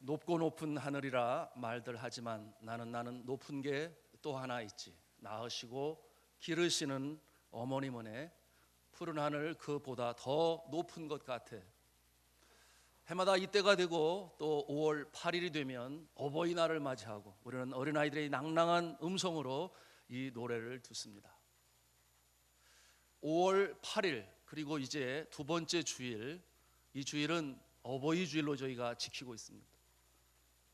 높고 높은 하늘이라 말들 하지만 나는 높은 게 또 하나 있지. 낳으시고 기르시는 어머님 은혜, 푸른 하늘 그보다 더 높은 것 같아. 해마다 이때가 되고 또 5월 8일이 되면 어버이날을 맞이하고 우리는 어린아이들의 낭랑한 음성으로 이 노래를 듣습니다. 5월 8일 그리고 이제 두 번째 주일, 이 주일은 어버이 주일로 저희가 지키고 있습니다.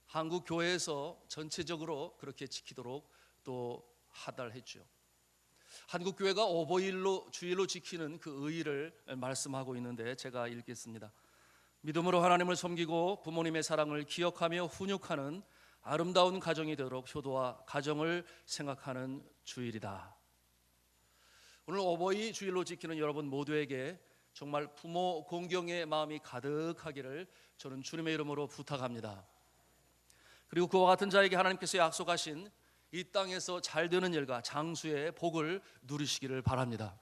한국 교회에서 전체적으로 그렇게 지키도록 또 하달했죠. 한국 교회가 어버이일로 주일로 지키는 그 의의를 말씀하고 있는데 제가 읽겠습니다. 믿음으로 하나님을 섬기고 부모님의 사랑을 기억하며 훈육하는 아름다운 가정이 되도록 효도와 가정을 생각하는 주일이다. 오늘 어버이 주일로 지키는 여러분 모두에게 정말 부모 공경의 마음이 가득하기를 저는 주님의 이름으로 부탁합니다. 그리고 그와 같은 자에게 하나님께서 약속하신 이 땅에서 잘 되는 일과 장수의 복을 누리시기를 바랍니다.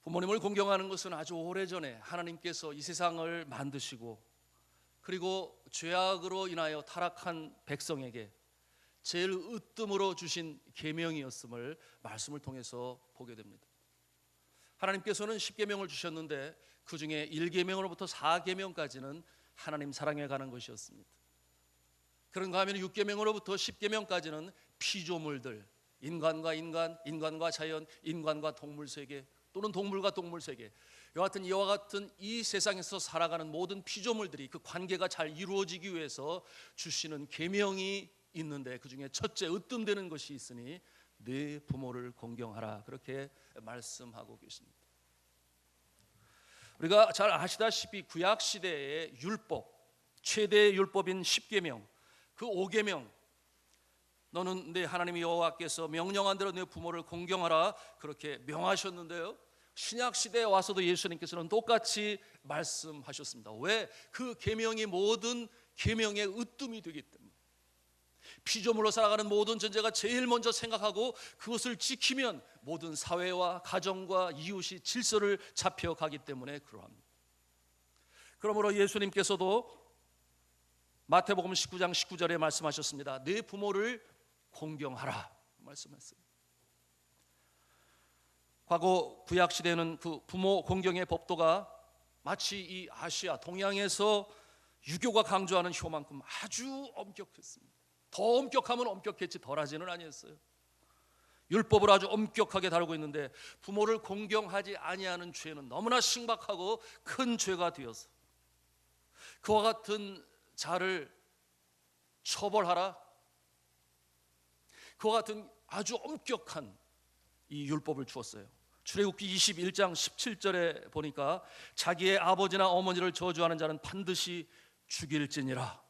부모님을 공경하는 것은 아주 오래전에 하나님께서 이 세상을 만드시고 그리고 죄악으로 인하여 타락한 백성에게 제일 으뜸으로 주신 계명이었음을 말씀을 통해서 보게 됩니다. 하나님께서는 10계명을 주셨는데 그 중에 1계명으로부터 4계명까지는 하나님 사랑에 관한 것이었습니다. 그런가 하면 6계명으로부터 10계명까지는 피조물들, 인간과 인간, 인간과 자연, 인간과 동물 세계 또는 동물과 동물 세계, 이와 같은 이 세상에서 살아가는 모든 피조물들이 그 관계가 잘 이루어지기 위해서 주시는 계명이 있는데 그 중에 첫째 으뜸되는 것이 있으니 네 부모를 공경하라, 그렇게 말씀하고 계십니다. 우리가 잘 아시다시피 구약 시대의 율법, 최대의 율법인 10계명, 그 5계명, 너는 내 하나님 여호와께서 명령한 대로 내 부모를 공경하라, 그렇게 명하셨는데요, 신약 시대에 와서도 예수님께서는 똑같이 말씀하셨습니다. 왜? 그 계명이 모든 계명의 으뜸이 되기 때문에. 피조물로 살아가는 모든 존재가 제일 먼저 생각하고 그것을 지키면 모든 사회와 가정과 이웃이 질서를 잡혀가기 때문에 그러합니다. 그러므로 예수님께서도 마태복음 19장 19절에 말씀하셨습니다. 네 부모를 공경하라 말씀했어요. 과거 구약 시대에는 그 부모 공경의 법도가 마치 이 아시아 동양에서 유교가 강조하는 효만큼 아주 엄격했습니다. 더 엄격하면 엄격했지 덜하지는 아니었어요. 율법을 아주 엄격하게 다루고 있는데 부모를 공경하지 아니하는 죄는 너무나 심각하고 큰 죄가 되어서 그와 같은 자를 처벌하라, 그와 같은 아주 엄격한 이 율법을 주었어요. 출애굽기 21장 17절에 보니까 자기의 아버지나 어머니를 저주하는 자는 반드시 죽일지니라.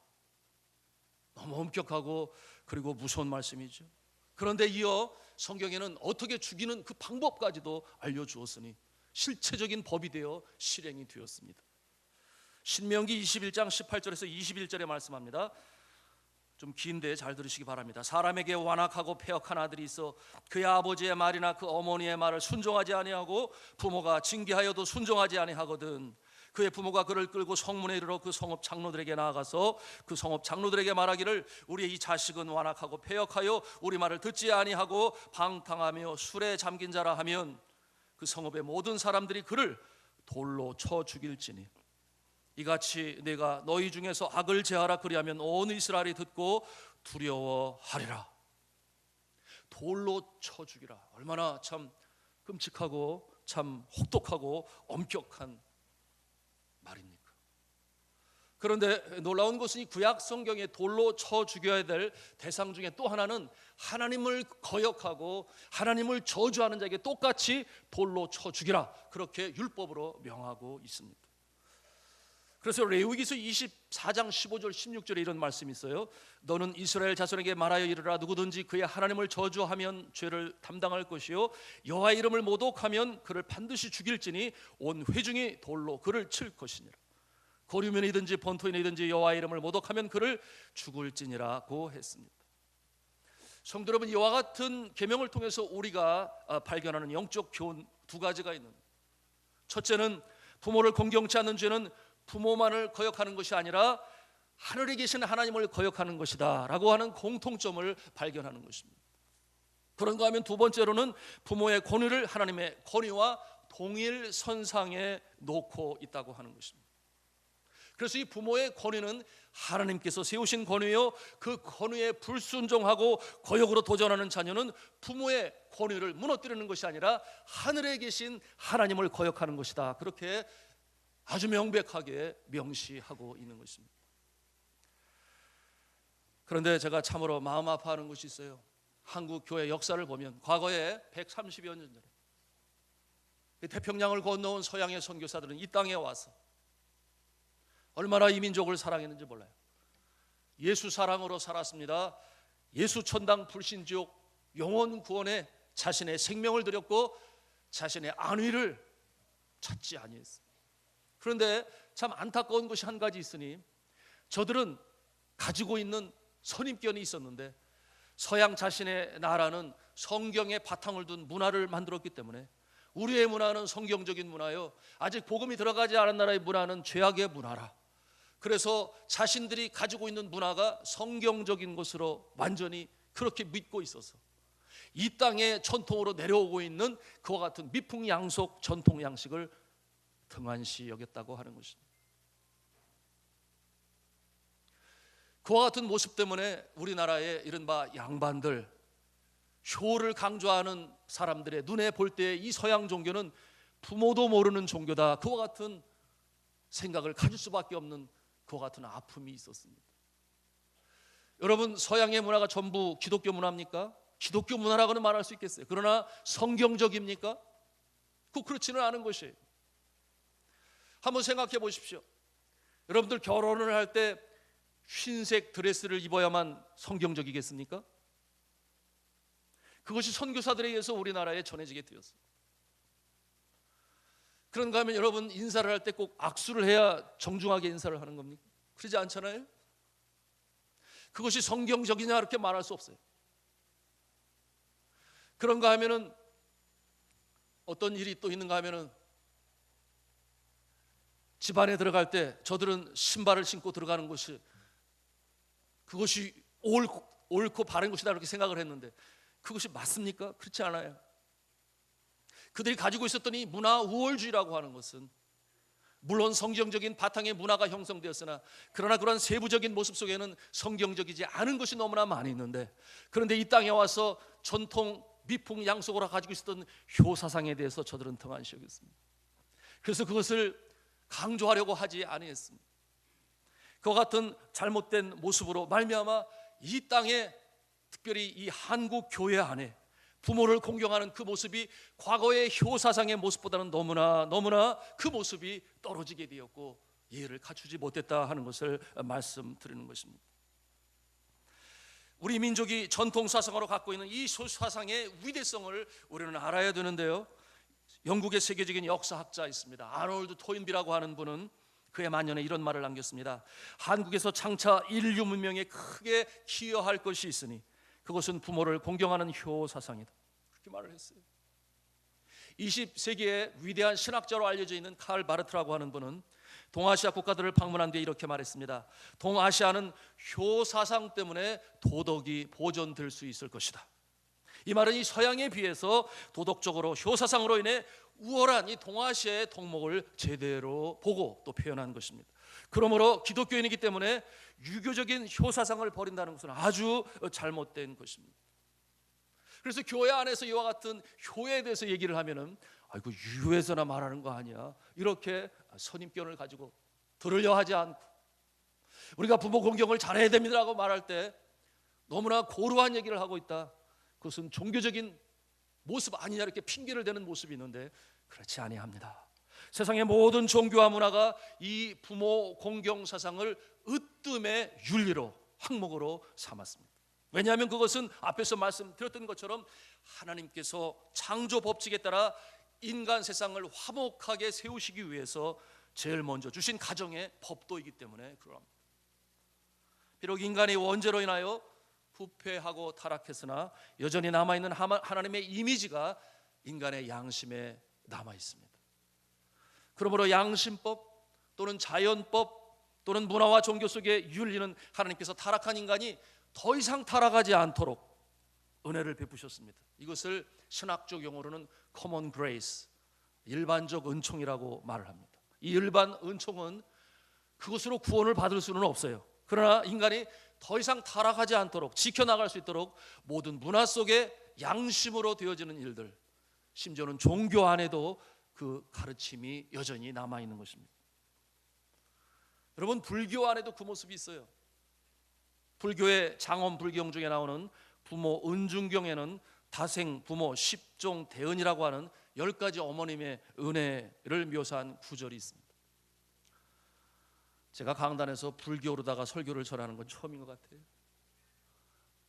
너무 엄격하고 그리고 무서운 말씀이죠. 그런데 이어 성경에는 어떻게 죽이는 그 방법까지도 알려주었으니 실체적인 법이 되어 실행이 되었습니다. 신명기 21장 18절에서 21절에 말씀합니다. 좀 긴데 잘 들으시기 바랍니다. 사람에게 완악하고 패역한 아들이 있어 그의 아버지의 말이나 그 어머니의 말을 순종하지 아니하고 부모가 징계하여도 순종하지 아니하거든 그의 부모가 그를 끌고 성문에 이르러 그 성읍 장로들에게 나아가서 그 성읍 장로들에게 말하기를 우리의 이 자식은 완악하고 패역하여 우리 말을 듣지 아니하고 방탕하며 술에 잠긴 자라 하면 그 성읍의 모든 사람들이 그를 돌로 쳐 죽일지니 이같이 내가 너희 중에서 악을 제하라 그리하면 온 이스라엘이 듣고 두려워하리라. 돌로 쳐 죽이라. 얼마나 참 끔찍하고 참 혹독하고 엄격한 말입니까? 그런데 놀라운 것은 이 구약 성경에 돌로 쳐 죽여야 될 대상 중에 또 하나는 하나님을 거역하고 하나님을 저주하는 자에게 똑같이 돌로 쳐 죽이라, 그렇게 율법으로 명하고 있습니다. 그래서 레위기서 24장 15절 16절에 이런 말씀이 있어요. 너는 이스라엘 자손에게 말하여 이르라. 누구든지 그의 하나님을 저주하면 죄를 담당할 것이요 여호와 이름을 모독하면 그를 반드시 죽일지니 온 회중이 돌로 그를 칠 것이니라. 거류면이든지 번토인이든지 여호와 이름을 모독하면 그를 죽을지니라고 했습니다. 성도 여러분, 이와 같은 계명을 통해서 우리가 발견하는 영적 교훈 두 가지가 있는데, 첫째는 부모를 공경치 않는 죄는 부모만을 거역하는 것이 아니라 하늘에 계신 하나님을 거역하는 것이다 라고 하는 공통점을 발견하는 것입니다. 그런가 하면 두 번째로는 부모의 권위를 하나님의 권위와 동일 선상에 놓고 있다고 하는 것입니다. 그래서 이 부모의 권위는 하나님께서 세우신 권위요, 그 권위에 불순종하고 거역으로 도전하는 자녀는 부모의 권위를 무너뜨리는 것이 아니라 하늘에 계신 하나님을 거역하는 것이다, 그렇게 아주 명백하게 명시하고 있는 것입니다. 그런데 제가 참으로 마음 아파하는 것이 있어요. 한국 교회 역사를 보면 과거에 130여 년 전에 태평양을 건너온 서양의 선교사들은 이 땅에 와서 얼마나 이 민족을 사랑했는지 몰라요. 예수 사랑으로 살았습니다. 예수 천당 불신지옥 영원 구원에 자신의 생명을 드렸고 자신의 안위를 찾지 아니했어요. 그런데 참 안타까운 것이 한 가지 있으니, 저들은 가지고 있는 선입견이 있었는데 서양 자신의 나라는 성경에 바탕을 둔 문화를 만들었기 때문에 우리의 문화는 성경적인 문화요, 아직 복음이 들어가지 않은 나라의 문화는 죄악의 문화라. 그래서 자신들이 가지고 있는 문화가 성경적인 것으로 완전히 그렇게 믿고 있어서 이 땅의 전통으로 내려오고 있는 그와 같은 미풍양속 전통 양식을 등한시 여겼다고 하는 것입니다. 그와 같은 모습 때문에 우리나라의 이른바 양반들, 효를 강조하는 사람들의 눈에 볼 때 이 서양 종교는 부모도 모르는 종교다, 그와 같은 생각을 가질 수밖에 없는 그와 같은 아픔이 있었습니다. 여러분, 서양의 문화가 전부 기독교 문화입니까? 기독교 문화라고는 말할 수 있겠어요. 그러나 성경적입니까? 그렇지는 않은 것이에요. 한번 생각해 보십시오. 여러분들 결혼을 할 때 흰색 드레스를 입어야만 성경적이겠습니까? 그것이 선교사들에 의해서 우리나라에 전해지게 되었어요. 그런가 하면 여러분, 인사를 할 때 꼭 악수를 해야 정중하게 인사를 하는 겁니까? 그러지 않잖아요. 그것이 성경적이냐 이렇게 말할 수 없어요. 그런가 하면은 어떤 일이 또 있는가 하면은 집안에 들어갈 때 저들은 신발을 신고 들어가는 것이 그것이 옳고 바른 것이다 이렇게 생각을 했는데 그것이 맞습니까? 그렇지 않아요. 그들이 가지고 있었던 이 문화 우월주의라고 하는 것은 물론 성경적인 바탕의 문화가 형성되었으나 그러나 그런 세부적인 모습 속에는 성경적이지 않은 것이 너무나 많이 있는데, 그런데 이 땅에 와서 전통 미풍양속으로 가지고 있었던 효사상에 대해서 저들은 등한시 여겼습니다. 그래서 그것을 강조하려고 하지 아니했습니다. 그와 같은 잘못된 모습으로 말미암아 이 땅에, 특별히 이 한국 교회 안에 부모를 공경하는 그 모습이 과거의 효사상의 모습보다는 너무나 그 모습이 떨어지게 되었고 예의를 갖추지 못했다 하는 것을 말씀드리는 것입니다. 우리 민족이 전통사상으로 갖고 있는 이 사상의 위대성을 우리는 알아야 되는데요, 영국의 세계적인 역사학자 있습니다. 아놀드 토인비라고 하는 분은 그의 만년에 이런 말을 남겼습니다. 한국에서 장차 인류 문명에 크게 기여할 것이 있으니 그것은 부모를 공경하는 효사상이다, 그렇게 말을 했어요. 20세기의 위대한 신학자로 알려져 있는 칼 바르트라고 하는 분은 동아시아 국가들을 방문한 뒤에 이렇게 말했습니다. 동아시아는 효사상 때문에 도덕이 보존될 수 있을 것이다. 이 말은 이 서양에 비해서 도덕적으로 효사상으로 인해 우월한 이 동아시아의 덕목을 제대로 보고 또 표현한 것입니다. 그러므로 기독교인이기 때문에 유교적인 효사상을 버린다는 것은 아주 잘못된 것입니다. 그래서 교회 안에서 이와 같은 효에 대해서 얘기를 하면은 아이고 유교에서나 말하는 거 아니야, 이렇게 선입견을 가지고 들으려 하지 않고, 우리가 부모 공경을 잘해야 됩니다라고 말할 때 너무나 고루한 얘기를 하고 있다, 그것은 종교적인 모습 아니냐 이렇게 핑계를 대는 모습이 있는데 그렇지 아니합니다. 세상의 모든 종교와 문화가 이 부모 공경 사상을 으뜸의 윤리로, 항목으로 삼았습니다. 왜냐하면 그것은 앞에서 말씀드렸던 것처럼 하나님께서 창조 법칙에 따라 인간 세상을 화목하게 세우시기 위해서 제일 먼저 주신 가정의 법도이기 때문에 그럽니다. 비록 인간의 원죄로 인하여 부패하고 타락했으나 여전히 남아있는 하나님의 이미지가 인간의 양심에 남아있습니다. 그러므로 양심법 또는 자연법 또는 문화와 종교 속에 윤리는 하나님께서 타락한 인간이 더 이상 타락하지 않도록 은혜를 베푸셨습니다. 이것을 신학적 용어로는 common grace, 일반적 은총이라고 말을 합니다. 이 일반 은총은 그것으로 구원을 받을 수는 없어요. 그러나 인간이 더 이상 타락하지 않도록 지켜나갈 수 있도록 모든 문화 속에 양심으로 되어지는 일들, 심지어는 종교 안에도 그 가르침이 여전히 남아있는 것입니다. 여러분, 불교 안에도 그 모습이 있어요. 불교의 장엄불경 중에 나오는 부모 은중경에는 다생 부모 십종 대은이라고 하는 10가지 어머님의 은혜를 묘사한 구절이 있습니다. 제가 강단에서 불교로다가 설교를 전하는 건 처음인 것 같아요.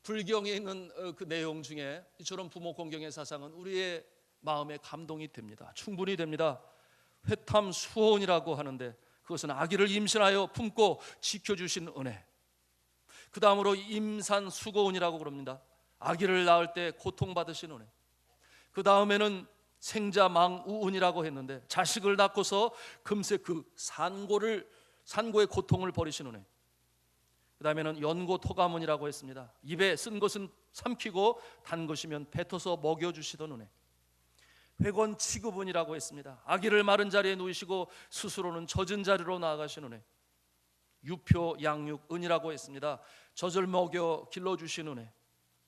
불경에 있는 그 내용 중에 이처럼 부모 공경의 사상은 우리의 마음에 감동이 됩니다. 충분히 됩니다. 회탐수호원이라고 하는데 그것은 아기를 임신하여 품고 지켜주신 은혜. 그 다음으로 임산수고원이라고 그럽니다. 아기를 낳을 때 고통받으신 은혜. 그 다음에는 생자망우운이라고 했는데 자식을 낳고서 금세 그 산고의 고통을 버리신 은혜. 그 다음에는 연고토가문이라고 했습니다. 입에 쓴 것은 삼키고 단 것이면 뱉어서 먹여주시던 은혜. 회권치구분이라고 했습니다. 아기를 마른 자리에 누이시고 스스로는 젖은 자리로 나아가신 은혜. 유표양육은이라고 했습니다. 젖을 먹여 길러주신 은혜.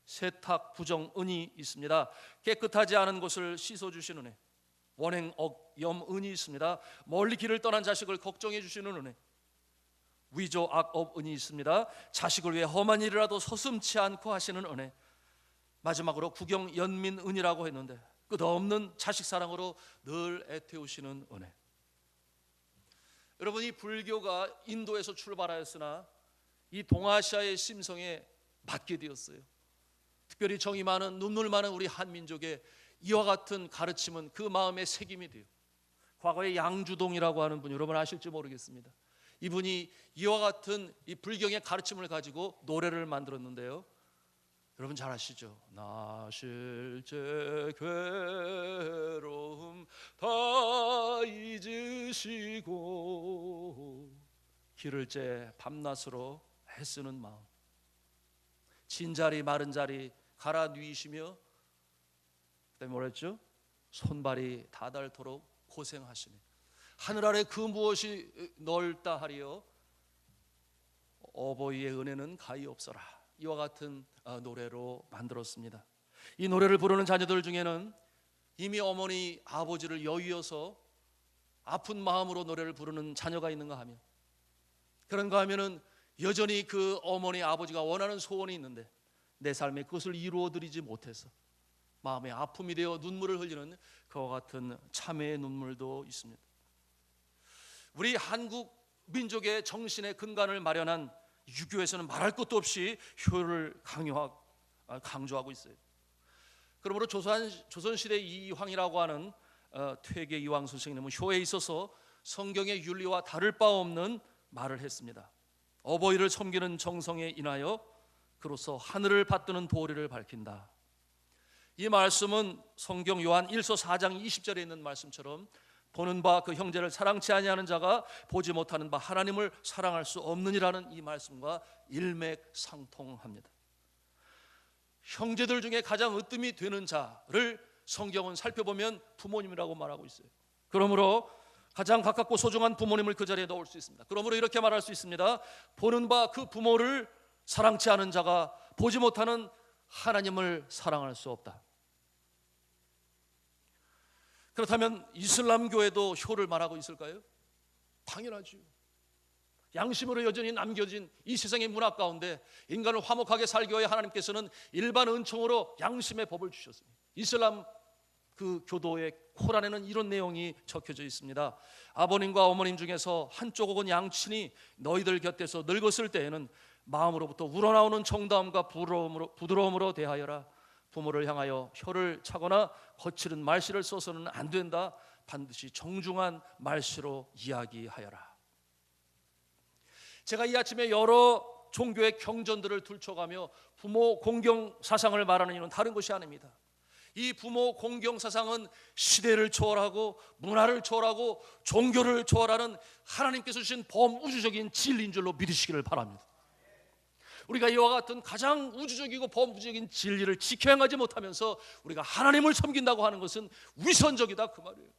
세탁부정은이 있습니다. 깨끗하지 않은 곳을 씻어주신 은혜. 원행억염은이 있습니다. 멀리 길을 떠난 자식을 걱정해 주시는 은혜. 위조악업은이 있습니다. 자식을 위해 험한 일이라도 서슴지 않고 하시는 은혜. 마지막으로 구경연민은이라고 했는데 끝없는 자식 사랑으로 늘 애태우시는 은혜. 여러분, 이 불교가 인도에서 출발하였으나 이 동아시아의 심성에 맞게 되었어요. 특별히 정이 많은 눈물 많은 우리 한민족의 이와 같은 가르침은 그 마음에 새김이 돼요. 과거에 양주동이라고 하는 분 여러분 아실지 모르겠습니다. 이분이 이와 같은 이 불경의 가르침을 가지고 노래를 만들었는데요. 여러분 잘 아시죠? 나 실제 괴로움 다 잊으시고 기를 째 밤낮으로 애쓰는 마음. 진자리 마른 자리 갈아 누이시며 그다음에 뭐라 했죠? 손발이 다닳도록 고생하시네. 하늘 아래 그 무엇이 넓다 하리요 어버이의 은혜는 가히 없어라. 이와 같은 노래로 만들었습니다. 이 노래를 부르는 자녀들 중에는 이미 어머니 아버지를 여의어서 아픈 마음으로 노래를 부르는 자녀가 있는가 하면, 그런가 하면은 여전히 그 어머니 아버지가 원하는 소원이 있는데 내 삶에 그것을 이루어드리지 못해서 마음에 아픔이 되어 눈물을 흘리는 그와 같은 참회의 눈물도 있습니다. 우리 한국 민족의 정신의 근간을 마련한 유교에서는 말할 것도 없이 효를 강조하고 있어요. 그러므로 조선시대 이황이라고 하는 퇴계 이황 선생님은 효에 있어서 성경의 윤리와 다를 바 없는 말을 했습니다. 어버이를 섬기는 정성에 인하여 그로써 하늘을 받드는 도리를 밝힌다. 이 말씀은 성경 요한 1서 4장 20절에 있는 말씀처럼 보는 바 그 형제를 사랑치 아니하는 자가 보지 못하는 바 하나님을 사랑할 수 없느니라는 이 말씀과 일맥상통합니다. 형제들 중에 가장 으뜸이 되는 자를 성경은 살펴보면 부모님이라고 말하고 있어요. 그러므로 가장 가깝고 소중한 부모님을 그 자리에 넣을 수 있습니다. 그러므로 이렇게 말할 수 있습니다. 보는 바 그 부모를 사랑치 않은 자가 보지 못하는 하나님을 사랑할 수 없다. 그렇다면 이슬람교에도 효를 말하고 있을까요? 당연하죠. 양심으로 여전히 남겨진 이 세상의 문화 가운데 인간을 화목하게 살기 위해 하나님께서는 일반 은총으로 양심의 법을 주셨습니다. 이슬람 그 교도의 코란에는 이런 내용이 적혀져 있습니다. 아버님과 어머님 중에서 한쪽 혹은 양친이 너희들 곁에서 늙었을 때에는 마음으로부터 우러나오는 정다움과 부드러움으로 대하여라. 부모를 향하여 혀를 차거나 거칠은 말씨를 써서는 안 된다. 반드시 정중한 말씨로 이야기하여라. 제가 이 아침에 여러 종교의 경전들을 들춰가며 부모 공경 사상을 말하는 이유는 다른 것이 아닙니다. 이 부모 공경 사상은 시대를 초월하고 문화를 초월하고 종교를 초월하는 하나님께서 주신 범우주적인 진리인 줄로 믿으시기를 바랍니다. 우리가 이와 같은 가장 우주적이고 범우주적인 진리를 지켜 행하지 못하면서 우리가 하나님을 섬긴다고 하는 것은 위선적이다, 그 말이에요.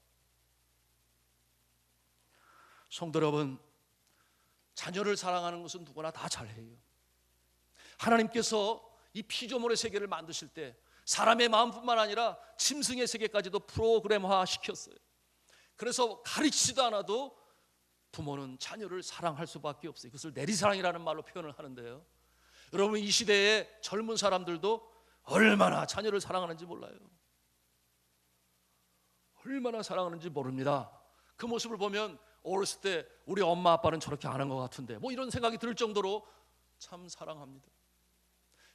성도 여러분, 자녀를 사랑하는 것은 누구나 다 잘해요. 하나님께서 이 피조물의 세계를 만드실 때 사람의 마음뿐만 아니라 짐승의 세계까지도 프로그램화 시켰어요. 그래서 가르치지도 않아도 부모는 자녀를 사랑할 수밖에 없어요. 그것을 내리사랑이라는 말로 표현을 하는데요, 여러분, 이 시대의 젊은 사람들도 얼마나 자녀를 사랑하는지 몰라요. 얼마나 사랑하는지 모릅니다. 그 모습을 보면 어렸을 때 우리 엄마 아빠는 저렇게 안 한 것 같은데 뭐 이런 생각이 들 정도로 참 사랑합니다.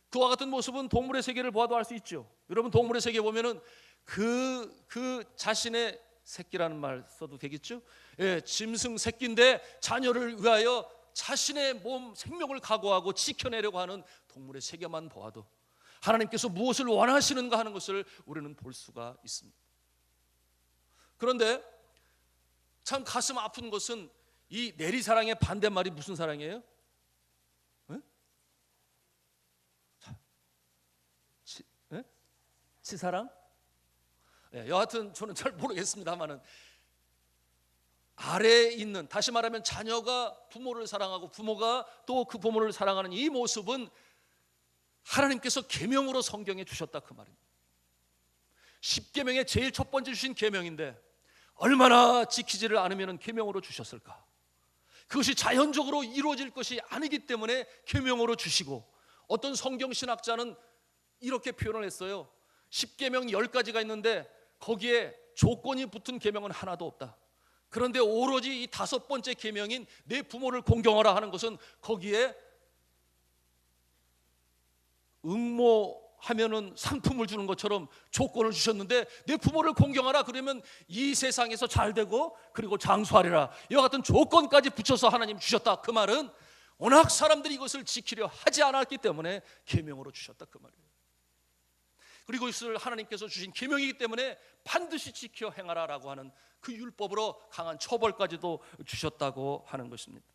그와 같은 모습은 동물의 세계를 보아도 알 수 있죠. 여러분, 동물의 세계 보면은 그 자신의 새끼라는 말 써도 되겠죠? 예, 짐승 새끼인데 자녀를 위하여 자신의 몸 생명을 각오하고 지켜내려고 하는 동물의 세계만 보아도 하나님께서 무엇을 원하시는가 하는 것을 우리는 볼 수가 있습니다. 그런데 참 가슴 아픈 것은 이 내리사랑의 반대말이 무슨 사랑이에요? 치사랑? 여하튼 저는 잘 모르겠습니다만은 아래에 있는, 다시 말하면 자녀가 부모를 사랑하고 부모가 또 그 부모를 사랑하는 이 모습은 하나님께서 계명으로 성경에 주셨다, 그 말입니다. 10계명의 제일 첫 번째 주신 계명인데 얼마나 지키지를 않으면 계명으로 주셨을까? 그것이 자연적으로 이루어질 것이 아니기 때문에 계명으로 주시고, 어떤 성경신학자는 이렇게 표현을 했어요. 10계명 10가지가 있는데 거기에 조건이 붙은 계명은 하나도 없다. 그런데 오로지 이 5번째 계명인 내 부모를 공경하라 하는 것은 거기에 응모하면은 상품을 주는 것처럼 조건을 주셨는데, 내 부모를 공경하라 그러면 이 세상에서 잘 되고 그리고 장수하리라, 이와 같은 조건까지 붙여서 하나님 주셨다. 그 말은 워낙 사람들이 이것을 지키려 하지 않았기 때문에 계명으로 주셨다, 그 말이에요. 그리고 이것을 하나님께서 주신 계명이기 때문에 반드시 지켜 행하라라고 하는 그 율법으로 강한 처벌까지도 주셨다고 하는 것입니다.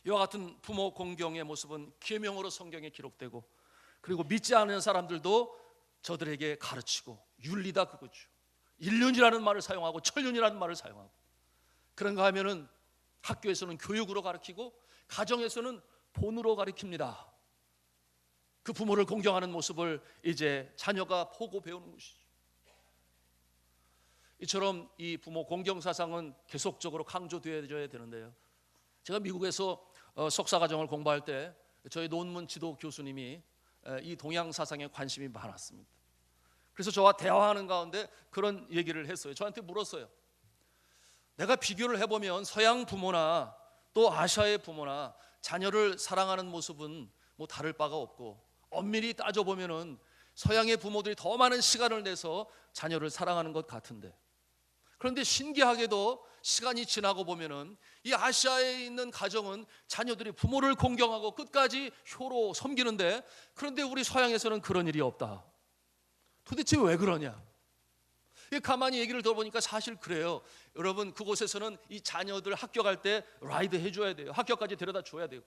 이와 같은 부모 공경의 모습은 계명으로 성경에 기록되고, 그리고 믿지 않는 사람들도 저들에게 가르치고, 윤리다 그거죠. 인륜이라는 말을 사용하고 천륜이라는 말을 사용하고, 그런가 하면은 학교에서는 교육으로 가르치고 가정에서는 본으로 가르칩니다. 그 부모를 공경하는 모습을 이제 자녀가 보고 배우는 것이죠. 이처럼 이 부모 공경 사상은 계속적으로 강조되어야 되는데요, 제가 미국에서 석사과정을 공부할 때 저희 논문 지도 교수님이 이 동양 사상에 관심이 많았습니다. 그래서 저와 대화하는 가운데 그런 얘기를 했어요. 저한테 물었어요. 내가 비교를 해보면 서양 부모나 또 아시아의 부모나 자녀를 사랑하는 모습은 뭐 다를 바가 없고, 엄밀히 따져보면은 서양의 부모들이 더 많은 시간을 내서 자녀를 사랑하는 것 같은데, 그런데 신기하게도 시간이 지나고 보면은 이 아시아에 있는 가정은 자녀들이 부모를 공경하고 끝까지 효로 섬기는데, 그런데 우리 서양에서는 그런 일이 없다. 도대체 왜 그러냐? 가만히 얘기를 들어보니까 사실 그래요. 여러분, 그곳에서는 이 자녀들 학교 갈 때 라이드 해줘야 돼요. 학교까지 데려다 줘야 되고,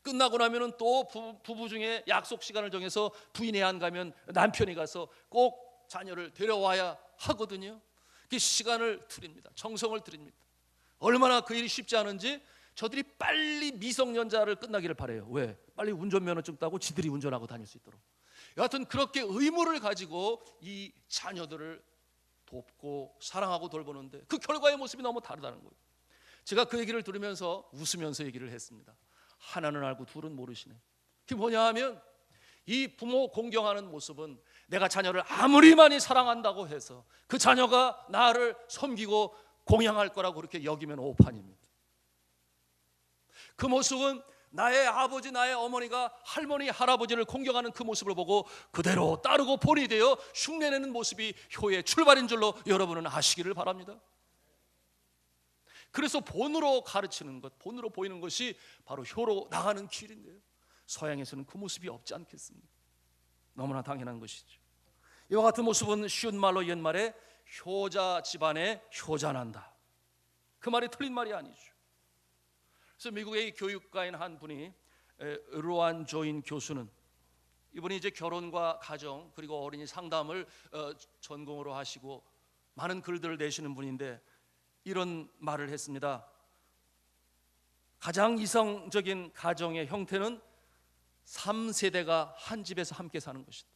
끝나고 나면은 또 부부 중에 약속 시간을 정해서 부인이 안 가면 남편이 가서 꼭 자녀를 데려와야 하거든요. 그 시간을 드립니다. 정성을 드립니다. 얼마나 그 일이 쉽지 않은지 저들이 빨리 미성년자를 끝나기를 바래요. 왜? 빨리 운전면허증 따고 지들이 운전하고 다닐 수 있도록. 여하튼 그렇게 의무를 가지고 이 자녀들을 돕고 사랑하고 돌보는데 그 결과의 모습이 너무 다르다는 거예요. 제가 그 얘기를 들으면서 웃으면서 얘기를 했습니다. 하나는 알고 둘은 모르시네. 그게 뭐냐 하면, 이 부모 공경하는 모습은 내가 자녀를 아무리 많이 사랑한다고 해서 그 자녀가 나를 섬기고 공양할 거라고 그렇게 여기면 오판입니다. 그 모습은 나의 아버지, 나의 어머니가 할머니, 할아버지를 공경하는 그 모습을 보고 그대로 따르고 본이 되어 흉내내는 모습이 효의 출발인 줄로 여러분은 아시기를 바랍니다. 그래서 본으로 가르치는 것, 본으로 보이는 것이 바로 효로 나가는 길인데요, 서양에서는 그 모습이 없지 않겠습니까? 너무나 당연한 것이죠. 이와 같은 모습은 쉬운 말로 옛말에 효자 집안에 효자난다, 그 말이 틀린 말이 아니죠. 그래서 미국의 교육가인 한 분이 로안 조인 교수는, 이분이 이제 결혼과 가정 그리고 어린이 상담을 전공으로 하시고 많은 글들을 내시는 분인데 이런 말을 했습니다. 가장 이성적인 가정의 형태는 3세대가 한 집에서 함께 사는 것이다.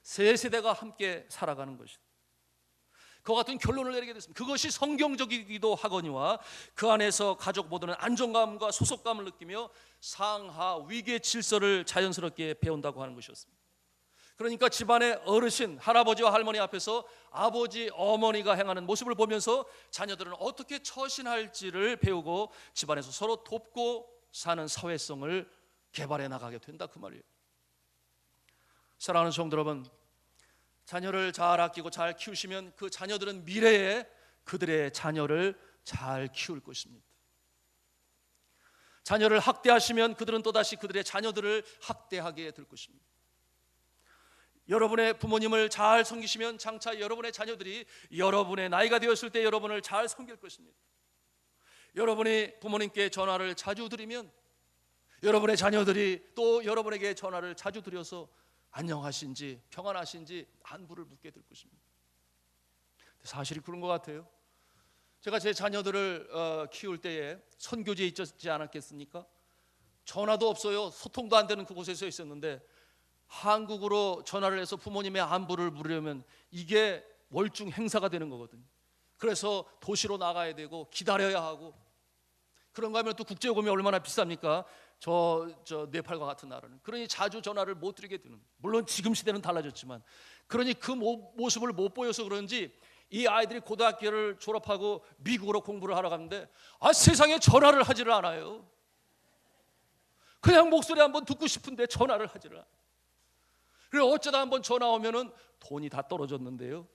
3세대가 함께 살아가는 것이다. 그와 같은 결론을 내리게 됐습니다. 그것이 성경적이기도 하거니와 그 안에서 가족 모두는 안정감과 소속감을 느끼며 상하 위계 질서를 자연스럽게 배운다고 하는 것이었습니다. 그러니까 집안의 어르신, 할아버지와 할머니 앞에서 아버지, 어머니가 행하는 모습을 보면서 자녀들은 어떻게 처신할지를 배우고 집안에서 서로 돕고 사는 사회성을 개발해 나가게 된다, 그 말이에요. 사랑하는 성도 여러분, 자녀를 잘 아끼고 잘 키우시면 그 자녀들은 미래에 그들의 자녀를 잘 키울 것입니다. 자녀를 학대하시면 그들은 또다시 그들의 자녀들을 학대하게 될 것입니다. 여러분의 부모님을 잘 섬기시면 장차 여러분의 자녀들이 여러분의 나이가 되었을 때 여러분을 잘 섬길 것입니다. 여러분이 부모님께 전화를 자주 드리면 여러분의 자녀들이 또 여러분에게 전화를 자주 드려서 안녕하신지 평안하신지 안부를 묻게 될 것입니다. 사실이 그런 것 같아요. 제가 제 자녀들을 키울 때에 선교지에 있지 않았겠습니까? 전화도 없어요. 소통도 안 되는 그곳에서 있었는데 한국으로 전화를 해서 부모님의 안부를 물으려면 이게 월중 행사가 되는 거거든요. 그래서 도시로 나가야 되고 기다려야 하고, 그런가 하면 또 국제요금이 얼마나 비쌉니까? 저 네팔과 같은 나라는. 그러니 자주 전화를 못 드리게 되는, 물론 지금 시대는 달라졌지만, 그러니 그 모습을 못 보여서 그런지 이 아이들이 고등학교를 졸업하고 미국으로 공부를 하러 가는데 세상에 전화를 하지를 않아요. 그냥 목소리 한번 듣고 싶은데 전화를 하지를 않아요. 그리고 어쩌다 한번 전화 오면은 돈이 다 떨어졌는데요.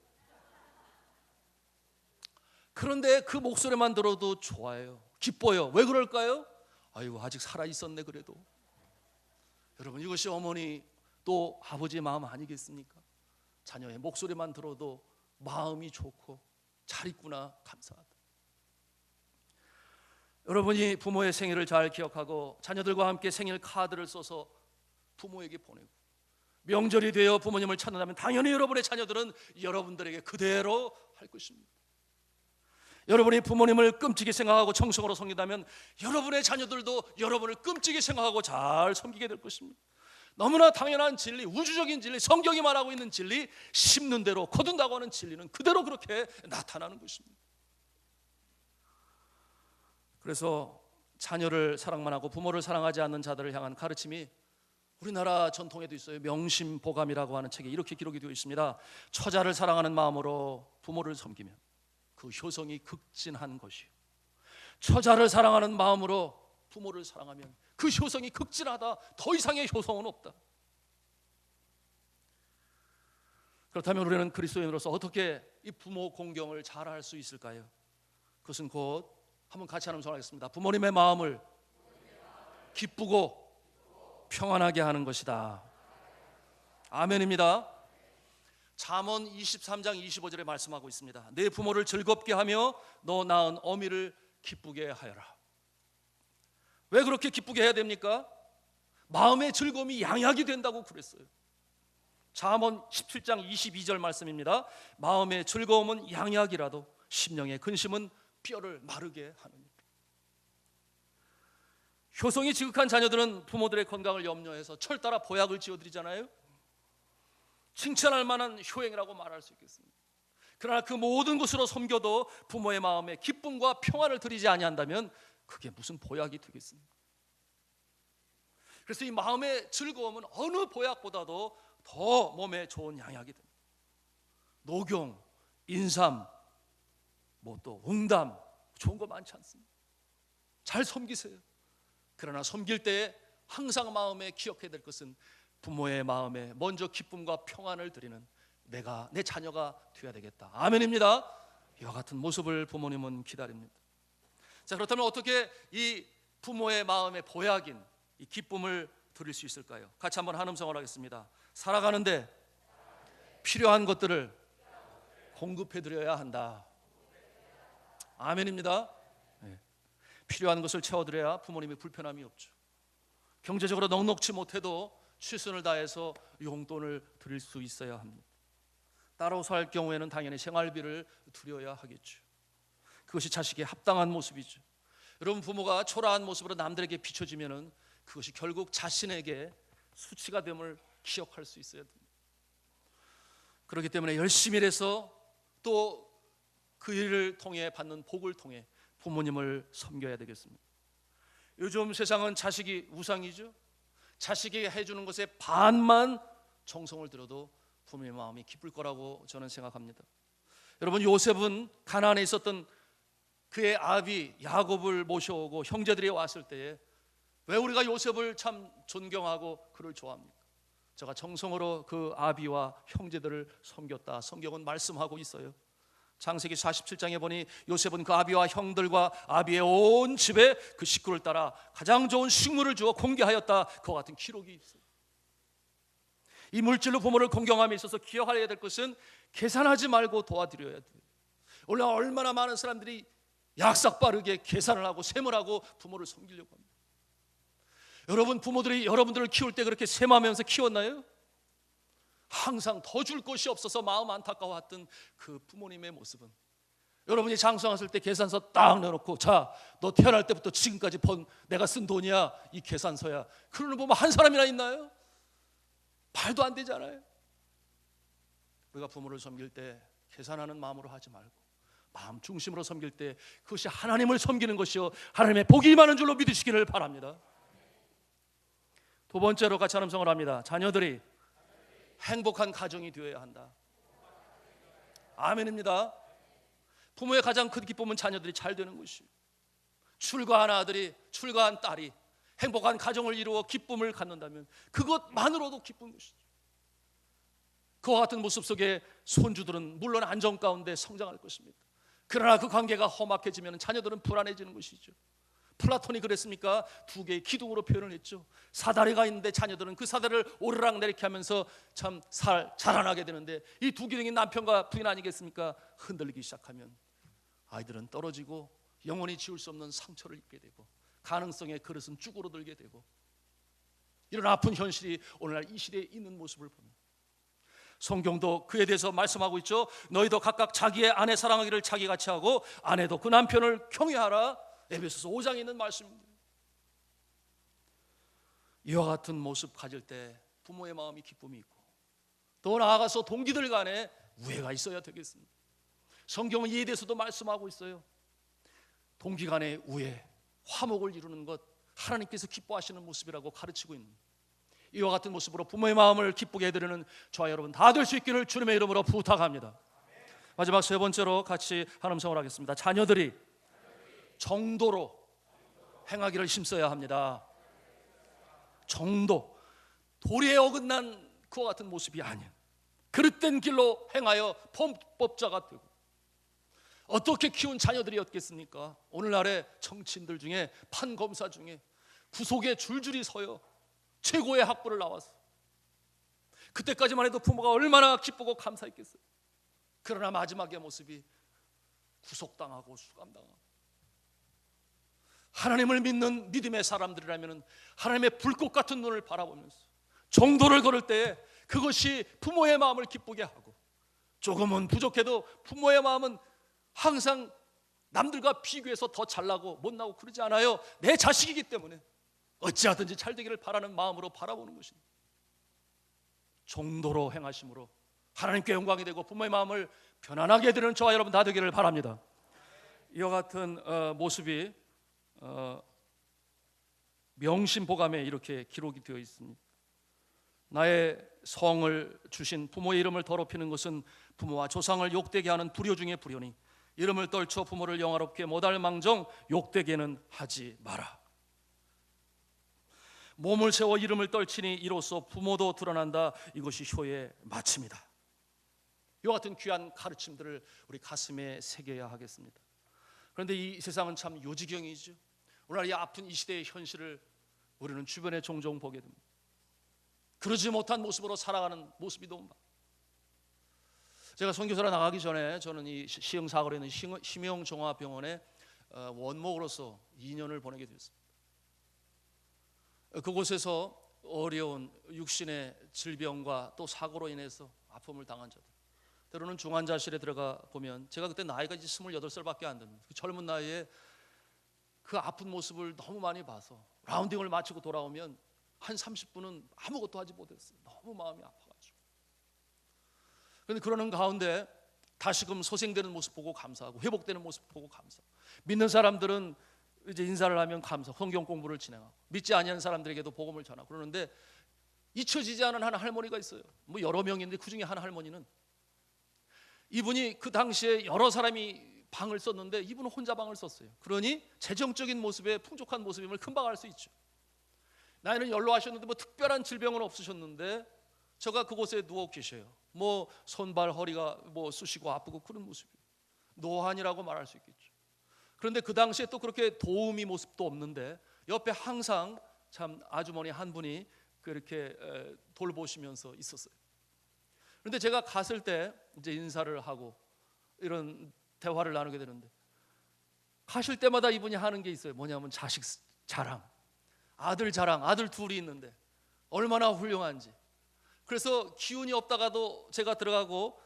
그런데 그 목소리만 들어도 좋아요. 기뻐요. 왜 그럴까요? 아이고, 아직 살아있었네 그래도. 여러분, 이것이 어머니 또 아버지의 마음 아니겠습니까? 자녀의 목소리만 들어도 마음이 좋고 잘 있구나, 감사하다. 여러분이 부모의 생일을 잘 기억하고 자녀들과 함께 생일 카드를 써서 부모에게 보내고 명절이 되어 부모님을 찾는다면 당연히 여러분의 자녀들은 여러분들에게 그대로 할 것입니다. 여러분이 부모님을 끔찍이 생각하고 정성으로 섬긴다면 여러분의 자녀들도 여러분을 끔찍이 생각하고 잘 섬기게 될 것입니다. 너무나 당연한 진리, 우주적인 진리, 성경이 말하고 있는 진리, 심는 대로 거둔다고 하는 진리는 그대로 그렇게 나타나는 것입니다. 그래서 자녀를 사랑만 하고 부모를 사랑하지 않는 자들을 향한 가르침이 우리나라 전통에도 있어요. 명심보감이라고 하는 책에 이렇게 기록이 되어 있습니다. 처자를 사랑하는 마음으로 부모를 섬기면 그 효성이 극진한 것이요, 처자를 사랑하는 마음으로 부모를 사랑하면 그 효성이 극진하다, 더 이상의 효성은 없다. 그렇다면 우리는 그리스도인으로서 어떻게 이 부모 공경을 잘할 수 있을까요? 그것은 곧 한번 같이 함성하겠습니다. 부모님의 마음을 기쁘고 평안하게 하는 것이다. 아멘입니다. 잠언 23장 25절에 말씀하고 있습니다. 내 부모를 즐겁게 하며 너 낳은 어미를 기쁘게 하여라. 왜 그렇게 기쁘게 해야 됩니까? 마음의 즐거움이 양약이 된다고 그랬어요. 잠언 17장 22절 말씀입니다. 마음의 즐거움은 양약이라도 심령의 근심은 뼈를 마르게 하느니라. 효성이 지극한 자녀들은 부모들의 건강을 염려해서 철따라 보약을 지어드리잖아요. 칭찬할 만한 효행이라고 말할 수 있겠습니다. 그러나 그 모든 것으로 섬겨도 부모의 마음에 기쁨과 평안을 드리지 아니한다면 그게 무슨 보약이 되겠습니까? 그래서 이 마음의 즐거움은 어느 보약보다도 더 몸에 좋은 양약이 됩니다. 녹용, 인삼, 또 응담, 좋은 거 많지 않습니까? 잘 섬기세요. 그러나 섬길 때에 항상 마음에 기억해야 될 것은 부모의 마음에 먼저 기쁨과 평안을 드리는 내 자녀가 되어야 되겠다. 아멘입니다. 이와 같은 모습을 부모님은 기다립니다. 자, 그렇다면 어떻게 이 부모의 마음의 보약인 이 기쁨을 드릴 수 있을까요? 같이 한번 한음성을 하겠습니다. 살아가는데 필요한 것들을 공급해 드려야 한다. 아멘입니다. 네. 필요한 것을 채워드려야 부모님이 불편함이 없죠. 경제적으로 넉넉지 못해도 최선을 다해서 용돈을 드릴 수 있어야 합니다. 따라서 할 경우에는 당연히 생활비를 드려야 하겠죠. 그것이 자식의 합당한 모습이죠. 여러분, 부모가 초라한 모습으로 남들에게 비춰지면은 그것이 결국 자신에게 수치가 됨을 기억할 수 있어야 됩니다. 그렇기 때문에 열심히 일해서 또 그 일을 통해 받는 복을 통해 부모님을 섬겨야 되겠습니다. 요즘 세상은 자식이 우상이죠. 자식에게 해주는 것에 반만 정성을 들여도 부모의 마음이 기쁠 거라고 저는 생각합니다. 여러분, 요셉은 가나안에 있었던 그의 아비 야곱을 모셔오고 형제들이 왔을 때에 왜 우리가 요셉을 참 존경하고 그를 좋아합니까? 제가 정성으로 그 아비와 형제들을 섬겼다, 성경은 말씀하고 있어요. 창세기 47장에 보니 요셉은 그 아비와 형들과 아비의 온 집에 그 식구를 따라 가장 좋은 식물을 주어 공개하였다, 그와 같은 기록이 있어요. 이 물질로 부모를 공경함에 있어서 기억해야 될 것은 계산하지 말고 도와드려야 돼요. 오늘 얼마나 많은 사람들이 약삭 빠르게 계산을 하고 셈을 하고 부모를 섬기려고 합니다. 여러분, 부모들이 여러분들을 키울 때 그렇게 셈하면서 키웠나요? 항상 더 줄 것이 없어서 마음 안타까워했던 그 부모님의 모습은, 여러분이 장성하실 때 계산서 딱 내놓고, 자, 너 태어날 때부터 지금까지 번 내가 쓴 돈이야, 이 계산서야. 그러는 부모 한 사람이나 있나요? 말도 안 되잖아요. 우리가 부모를 섬길 때 계산하는 마음으로 하지 말고 마음 중심으로 섬길 때 그것이 하나님을 섬기는 것이요 하나님의 복이 많은 줄로 믿으시기를 바랍니다. 두 번째로 같이 함성을 합니다. 자녀들이 행복한 가정이 되어야 한다. 아멘입니다. 부모의 가장 큰 기쁨은 자녀들이 잘 되는 것이에요. 출가한 아들이, 출가한 딸이 행복한 가정을 이루어 기쁨을 갖는다면 그것만으로도 기쁜 것이죠. 그와 같은 모습 속에 손주들은 물론 안정 가운데 성장할 것입니다. 그러나 그 관계가 험악해지면 자녀들은 불안해지는 것이죠. 플라톤이 그랬습니까? 두 개의 기둥으로 표현을 했죠. 사다리가 있는데 자녀들은 그 사다리를 오르락내리게 하면서 참 자라나게 되는데, 이 두 기둥이 남편과 부인 아니겠습니까? 흔들리기 시작하면 아이들은 떨어지고 영원히 지울 수 없는 상처를 입게 되고 가능성의 그릇은 쭈그러들게 되고, 이런 아픈 현실이 오늘날 이 시대에 있는 모습을 봅니다. 성경도 그에 대해서 말씀하고 있죠. 너희도 각각 자기의 아내 사랑하기를 자기같이 하고 아내도 그 남편을 경외하라. 에베소서 5장에 있는 말씀입니다. 이와 같은 모습 가질 때 부모의 마음이 기쁨이 있고, 더 나아가서 동기들 간에 우애가 있어야 되겠습니다. 성경은 이에 대해서도 말씀하고 있어요. 동기 간의 우애, 화목을 이루는 것, 하나님께서 기뻐하시는 모습이라고 가르치고 있는, 이와 같은 모습으로 부모의 마음을 기쁘게 해드리는 저와 여러분 다 될 수 있기를 주님의 이름으로 부탁합니다. 마지막 세 번째로 같이 한 음성을 하겠습니다. 자녀들이 정도로 행하기를 힘써야 합니다. 정도, 도리에 어긋난 그와 같은 모습이 아닌 그릇된 길로 행하여 범법자가 되고, 어떻게 키운 자녀들이었겠습니까? 오늘날의 정치인들 중에, 판검사 중에 구속에 줄줄이 서요 최고의 학부를 나왔어. 그때까지만 해도 부모가 얼마나 기쁘고 감사했겠어요. 그러나 마지막의 모습이 구속당하고 수감당하고. 하나님을 믿는 믿음의 사람들이라면 하나님의 불꽃 같은 눈을 바라보면서 정도를 걸을 때 그것이 부모의 마음을 기쁘게 하고, 조금은 부족해도 부모의 마음은 항상 남들과 비교해서 더 잘나고 못나고 그러지 않아요. 내 자식이기 때문에 어찌하든지 잘 되기를 바라는 마음으로 바라보는 것입니다. 정도로 행하심으로 하나님께 영광이 되고 부모의 마음을 편안하게 해드리는 저와 여러분 다 되기를 바랍니다. 이와 같은 모습이 명심보감에 이렇게 기록이 되어 있습니다. 나의 성을 주신 부모의 이름을 더럽히는 것은 부모와 조상을 욕되게 하는 불효 중에 불효니 이름을 떨쳐 부모를 영화롭게 못할 망정 욕되게는 하지 마라. 몸을 세워 이름을 떨치니 이로써 부모도 드러난다. 이것이 효의 마침이다. 이와 같은 귀한 가르침들을 우리 가슴에 새겨야 하겠습니다. 그런데 이 세상은 참 요지경이죠. 오늘 이 아픈 이 시대의 현실을 우리는 주변에 종종 보게 됩니다. 그러지 못한 모습으로 살아가는 모습이 너무 많아요. 제가 선교사로 나가기 전에 저는 이 시흥 사거리에 있는 심영 종합병원에 원목으로서 2년을 보내게 되었습니다. 그곳에서 어려운 육신의 질병과 또 사고로 인해서 아픔을 당한 자들, 때로는 중환자실에 들어가 보면, 제가 그때 나이가 이제 28살밖에 안 됩니다. 그 젊은 나이에 그 아픈 모습을 너무 많이 봐서 라운딩을 마치고 돌아오면 한 30분은 아무것도 하지 못했어요. 너무 마음이 아파가지고. 그런데 그러는 가운데 다시금 소생되는 모습 보고 감사하고, 회복되는 모습 보고 감사하고, 믿는 사람들은 이제 인사를 하면 감사, 성경 공부를 진행하고, 믿지 아니하는 사람들에게도 복음을 전하고 그러는데, 잊혀지지 않은 한 할머니가 있어요. 뭐 여러 명인데 그 중에 한 할머니는, 이분이 그 당시에 여러 사람이 방을 썼는데 이분은 혼자 방을 썼어요. 그러니 재정적인 모습에 풍족한 모습임을 금방 알 수 있죠. 나이는 연로하셨는데 뭐 특별한 질병은 없으셨는데 저가 그곳에 누워 계셔요. 뭐 손발 허리가 뭐 쑤시고 아프고 그런 모습이에요. 노환이라고 말할 수 있겠죠. 그런데 그 당시에 또 그렇게 도우미 모습도 없는데 옆에 항상 참 아주머니 한 분이 그렇게 돌보시면서 있었어요. 그런데 제가 갔을 때 이제 인사를 하고 이런 대화를 나누게 되는데, 가실 때마다 이분이 하는 게 있어요. 뭐냐면 자식 자랑, 아들 자랑, 아들 둘이 있는데 얼마나 훌륭한지. 그래서 기운이 없다가도 제가 들어가고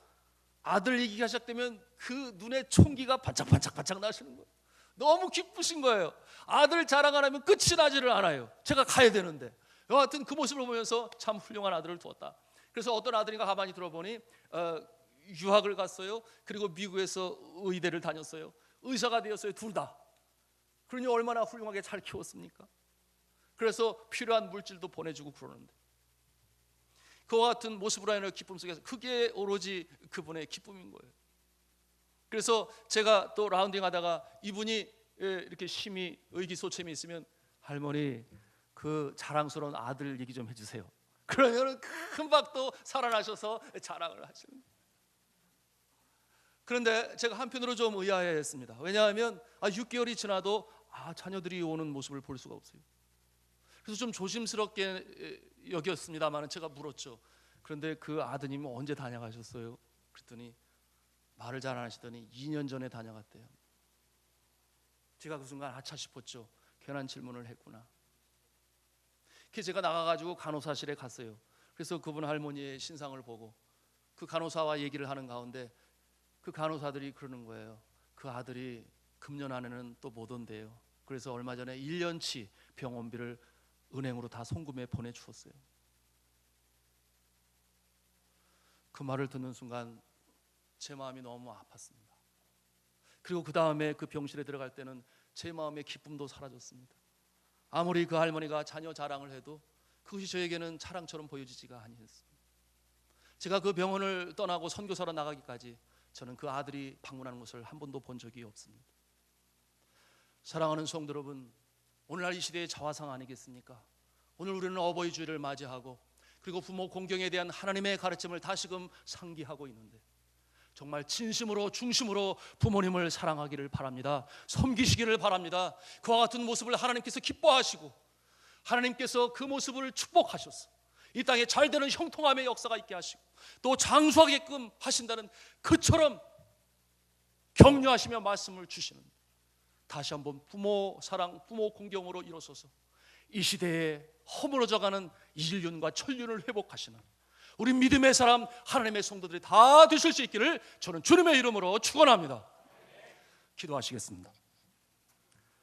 아들 얘기가 시작되면 그 눈에 총기가 반짝반짝 나시는 거예요. 너무 기쁘신 거예요. 아들 자랑 안 하면 끝이 나지를 않아요. 제가 가야 되는데. 여하튼 그 모습을 보면서 참 훌륭한 아들을 두었다. 그래서 어떤 아들인가 가만히 들어보니 유학을 갔어요. 그리고 미국에서 의대를 다녔어요. 의사가 되었어요. 둘 다. 그러니 얼마나 훌륭하게 잘 키웠습니까? 그래서 필요한 물질도 보내주고 그러는데, 그와 같은 모습으로 인해 기쁨 속에서, 그게 오로지 그분의 기쁨인 거예요. 그래서 제가 또 라운딩 하다가 이분이 이렇게 심히 의기소침이 있으면, 할머니 그 자랑스러운 아들 얘기 좀 해주세요. 그러면 금방 또 살아나셔서 자랑을 하시는 거예요. 그런데 제가 한편으로 좀 의아해했습니다. 왜냐하면 6개월이 지나도 자녀들이 오는 모습을 볼 수가 없어요. 그래서 좀 조심스럽게 여겼습니다만 제가 물었죠. 그런데 그 아드님은 언제 다녀가셨어요? 그랬더니 말을 잘 안 하시더니 2년 전에 다녀갔대요. 제가 그 순간 아차 싶었죠. 괜한 질문을 했구나. 그래서 제가 나가가지고 간호사실에 갔어요. 그래서 그분 할머니의 신상을 보고 그 간호사와 얘기를 하는 가운데 그 간호사들이 그러는 거예요. 그 아들이 금년 안에는 또 못 온대요. 그래서 얼마 전에 1년치 병원비를 은행으로 다 송금해 보내주었어요. 그 말을 듣는 순간 제 마음이 너무 아팠습니다. 그리고 그 다음에 그 병실에 들어갈 때는 제 마음의 기쁨도 사라졌습니다. 아무리 그 할머니가 자녀 자랑을 해도 그것이 저에게는 자랑처럼 보여지지가 아니었습니다. 제가 그 병원을 떠나고 선교사로 나가기까지 저는 그 아들이 방문하는 것을 한 번도 본 적이 없습니다. 사랑하는 성도 여러분, 오늘날 이 시대의 자화상 아니겠습니까? 오늘 우리는 어버이 주일을 맞이하고 그리고 부모 공경에 대한 하나님의 가르침을 다시금 상기하고 있는데, 정말 진심으로 중심으로 부모님을 사랑하기를 바랍니다. 섬기시기를 바랍니다. 그와 같은 모습을 하나님께서 기뻐하시고 하나님께서 그 모습을 축복하셔서 이 땅에 잘되는 형통함의 역사가 있게 하시고 또 장수하게끔 하신다는 그처럼 격려하시며 말씀을 주시는, 다시 한번 부모 사랑, 부모 공경으로 일어서서 이 시대에 허물어져가는 인륜과 천륜을 회복하시는 우리 믿음의 사람 하나님의 성도들이 다 되실 수 있기를 저는 주님의 이름으로 축원합니다. 기도하시겠습니다.